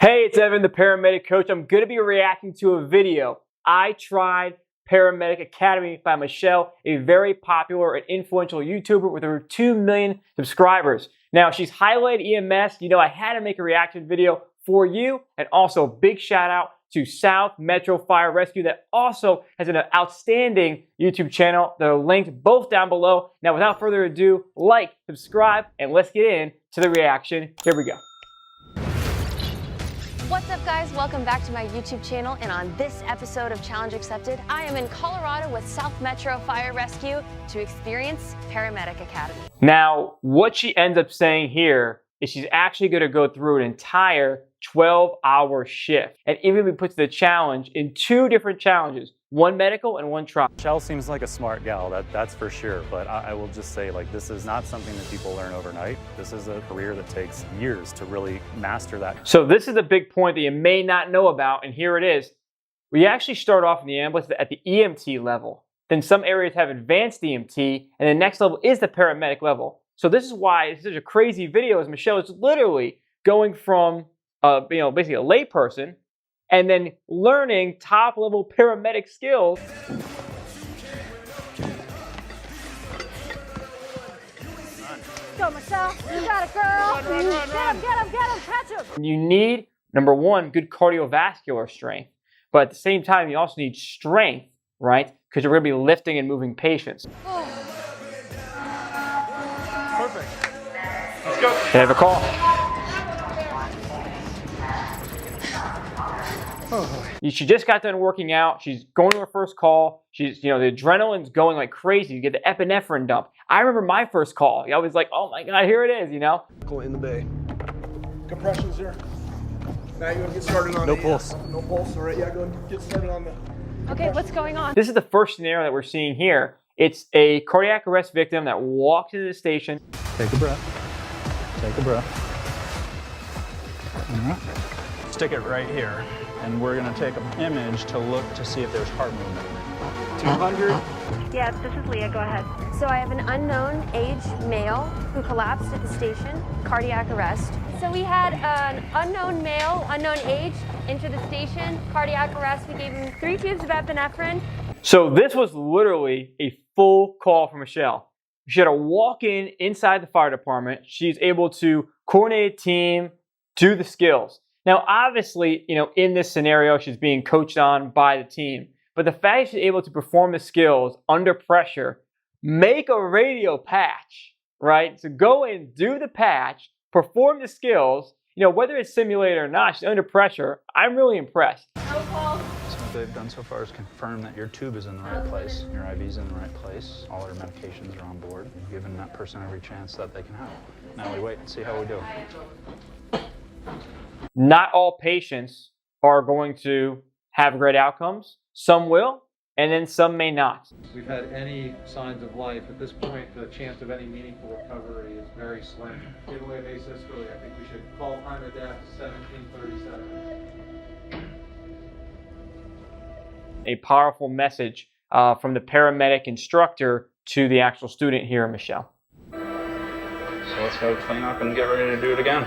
Hey, it's Evan, the Paramedic Coach. I'm going to be reacting to a video, I Tried Paramedic Academy by Michelle, a very popular and influential YouTuber with over 2 million subscribers. Now, she's highlighted EMS. You know, I had to make a reaction video for you, and also a big shout out to South Metro Fire Rescue that also has an outstanding YouTube channel. They're linked both down below. Now, without further ado, like, subscribe, and let's get into the reaction. Here we go. What's up, guys? Welcome back to my YouTube channel, and on this episode of Challenge Accepted, I am in Colorado with South Metro Fire Rescue to experience Paramedic Academy. Now, what she ends up saying here is she's actually going to go through an entire 12-hour shift, and even be put to the challenge in two different challenges, one medical and one trial. Michelle seems like a smart gal, that's for sure, but I will just say, like, this is not something that people learn overnight. This is a career that takes years to really master that. So this is a big point that you may not know about, and here it is. We actually start off in the ambulance at the EMT level. Then some areas have advanced EMT, and the next level is the paramedic level. So this is why it's such a crazy video, as Michelle is literally going from basically a layperson, and then learning top-level paramedic skills. Go, Michelle. You got it, girl. Run. Get him, catch him. You need, number one, good cardiovascular strength. But at the same time, you also need strength, right? Because you're going to be lifting and moving patients. Perfect. Let's go. Can I have a call? She just got done working out. She's going to her first call. She's, the adrenaline's going like crazy. You get the epinephrine dump. I remember my first call. I was like, oh my God, here it is, Go in the bay. Compressions here. Now you want to get started on no pulse. No pulse, all right, yeah, go and get started on the... Okay, what's going on? This is the first scenario that we're seeing here. It's a cardiac arrest victim that walks into the station. Take a breath. Take a breath. All right. Stick it right here. And we're going to take an image to look to see if there's heart movement. 200. Yes, this is Leah. Go ahead. So I have an unknown age male who collapsed at the station, cardiac arrest. So we had an unknown male, unknown age, enter the station, cardiac arrest. We gave him 3 tubes of epinephrine. So this was literally a full call for Michelle. She had to walk inside the fire department. She's able to coordinate a team, do the skills. Now, obviously, in this scenario, she's being coached on by the team. But the fact she's able to perform the skills under pressure, make a radio patch, right? So go in, do the patch, perform the skills, whether it's simulated or not, she's under pressure. I'm really impressed. So what they've done so far is confirm that your tube is in the right place, your IV's in the right place, all their medications are on board, giving that person every chance that they can have. Now we wait and see how we do. Not all patients are going to have great outcomes. Some will, and then some may not. We've had any signs of life. At this point, the chance of any meaningful recovery is very slim. Giveaway basis, really, I think we should call time of death 1737. A powerful message from the paramedic instructor to the actual student here, Michelle. So let's go clean up and get ready to do it again.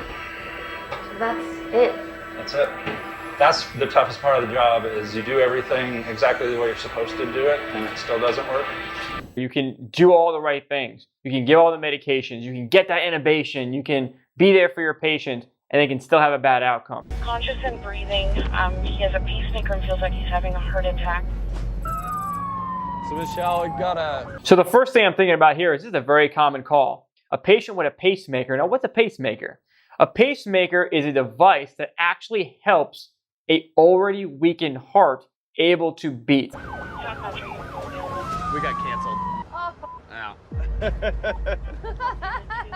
That's it. That's it. That's the toughest part of the job, is you do everything exactly the way you're supposed to do it, and it still doesn't work. You can do all the right things. You can give all the medications. You can get that intubation. You can be there for your patient, and they can still have a bad outcome. Conscious and breathing. He has a pacemaker and feels like he's having a heart attack. So Michelle, we got So the first thing I'm thinking about here is this is a very common call. A patient with a pacemaker. Now, what's a pacemaker? A pacemaker is a device that actually helps a already weakened heart able to beat. we got canceled. Ow.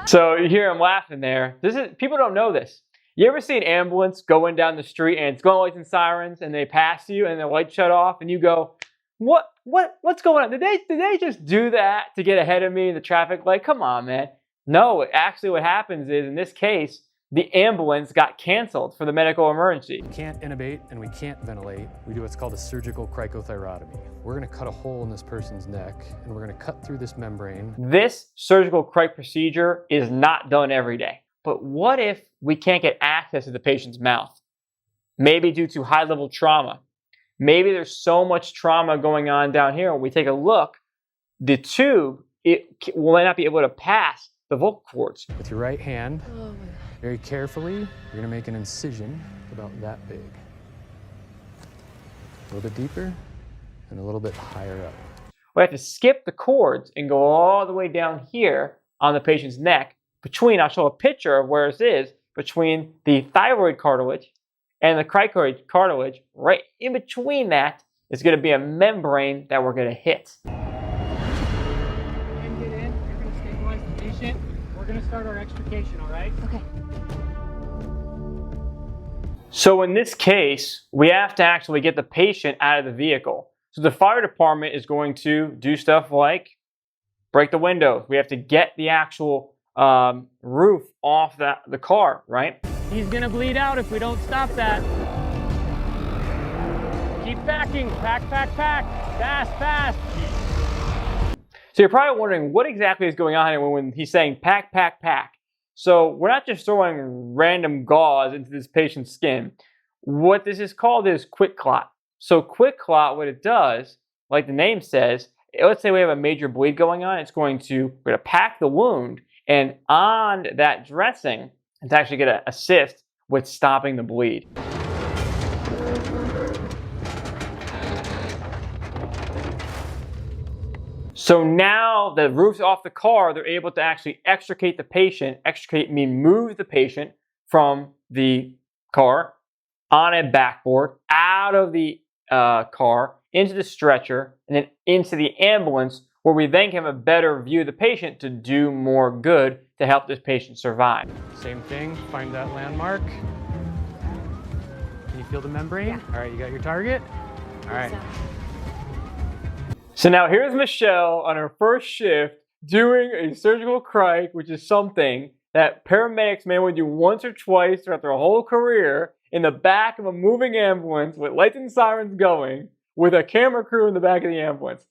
So you hear him laughing there. People don't know this. You ever see an ambulance going down the street and it's going lights and sirens and they pass you and the lights shut off and you go, what's going on? Did they just do that to get ahead of me in the traffic light? Come on, man. No, actually what happens is, in this case, the ambulance got canceled for the medical emergency. We can't intubate and we can't ventilate. We do what's called a surgical cricothyrotomy. We're going to cut a hole in this person's neck and we're going to cut through this membrane. This surgical cric procedure is not done every day. But what if we can't get access to the patient's mouth? maybe due to high-level trauma. Maybe there's so much trauma going on down here. When we take a look, the tube, it will not be able to pass the vocal cords. With your right hand, very carefully, you're gonna make an incision about that big. A little bit deeper and a little bit higher up. We have to skip the cords and go all the way down here on the patient's neck between, I'll show a picture of where this is, between the thyroid cartilage and the cricoid cartilage. Right in between that is going to be a membrane that we're going to hit. Get in, you're going to stabilize the patient. We're going to start our extrication, all right? Okay. So in this case, we have to actually get the patient out of the vehicle. So the fire department is going to do stuff like break the windows. We have to get the actual roof off the car, right? He's gonna bleed out if we don't stop that. Keep packing, pack, pack, pack, fast, fast. So you're probably wondering what exactly is going on here when he's saying pack, pack, pack. So we're not just throwing random gauze into this patient's skin. What this is called is quick clot. So quick clot, what it does, like the name says, let's say we have a major bleed going on, we're going to pack the wound, and on that dressing, it's actually going to assist with stopping the bleed. So now the roof's off the car, they're able to actually extricate the patient. Extricate means move the patient from the car on a backboard, out of the car, into the stretcher, and then into the ambulance, where we then can have a better view of the patient to do more good to help this patient survive. Same thing, find that landmark. Can you feel the membrane? Yeah. All right, you got your target? All right. So now here's Michelle on her first shift doing a surgical cric, which is something that paramedics may only do once or twice throughout their whole career, in the back of a moving ambulance with lights and sirens going, with a camera crew in the back of the ambulance.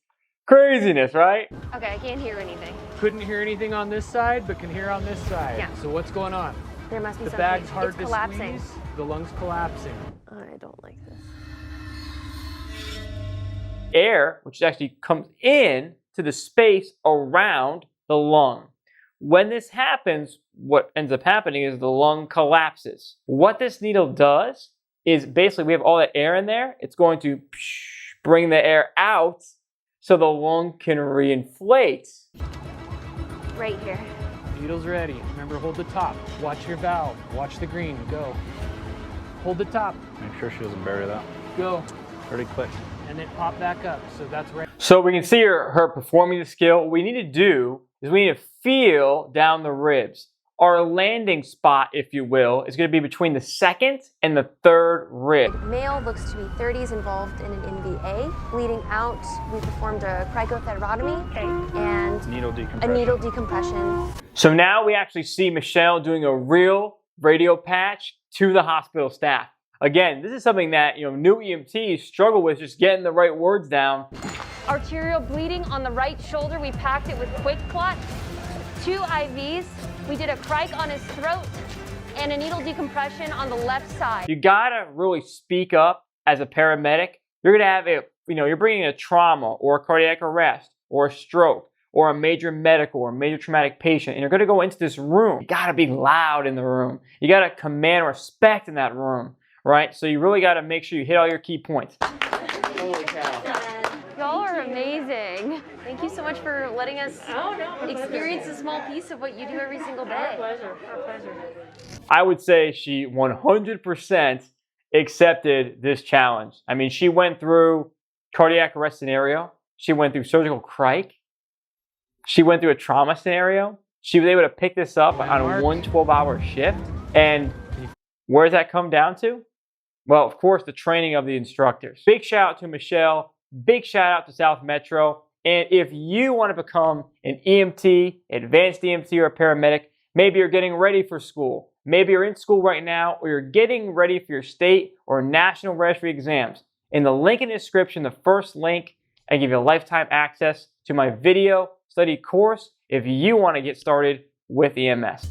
Craziness, right? Okay, I can't hear anything. Couldn't hear anything on this side, but can hear on this side. Yeah. So what's going on? There must be The something. bag's hard It's to collapsing. squeeze. The lung's collapsing. I don't like this. Air, which actually comes in to the space around the lung. When this happens, what ends up happening is the lung collapses. What this needle does is basically we have all that air in there. It's going to bring the air out so the lung can reinflate. Right here. Needle's ready. Remember, hold the top. Watch your valve. Watch the green. Go. Hold the top. Make sure she doesn't bury that. Go. Pretty quick. And then pop back up. So that's right. So we can see her performing the skill. What we need to do is we need to feel down the ribs. Our landing spot, if you will, is going to be between the second and the third rib. Male looks to be 30s, involved in an NVA. Bleeding out, we performed a cricothyrotomy and Needle a decompression. needle decompression. So now we actually see Michelle doing a real radio patch to the hospital staff. Again, this is something that new EMTs struggle with, just getting the right words down. Arterial bleeding on the right shoulder, we packed it with quick clot. 2 IVs. We did a cric on his throat and a needle decompression on the left side. You gotta really speak up as a paramedic. You're gonna have you're bringing a trauma or a cardiac arrest or a stroke or a major medical or major traumatic patient, and you're gonna go into this room. You gotta be loud in the room. You gotta command respect in that room, right? So you really gotta make sure you hit all your key points. Holy cow. Y'all are amazing. Thank you so much for letting us experience a small piece of what you do every single day. Our pleasure. Our pleasure. I would say she 100% accepted this challenge. I mean, she went through cardiac arrest scenario. She went through surgical cric. She went through a trauma scenario. She was able to pick this up on a 12-hour shift. And where does that come down to? Well, of course, the training of the instructors. Big shout out to Michelle. Big shout out to South Metro. And if you want to become an EMT, advanced EMT, or a paramedic, maybe you're getting ready for school. Maybe you're in school right now, or you're getting ready for your state or national registry exams. In the link in the description, the first link, I give you lifetime access to my video study course if you want to get started with EMS.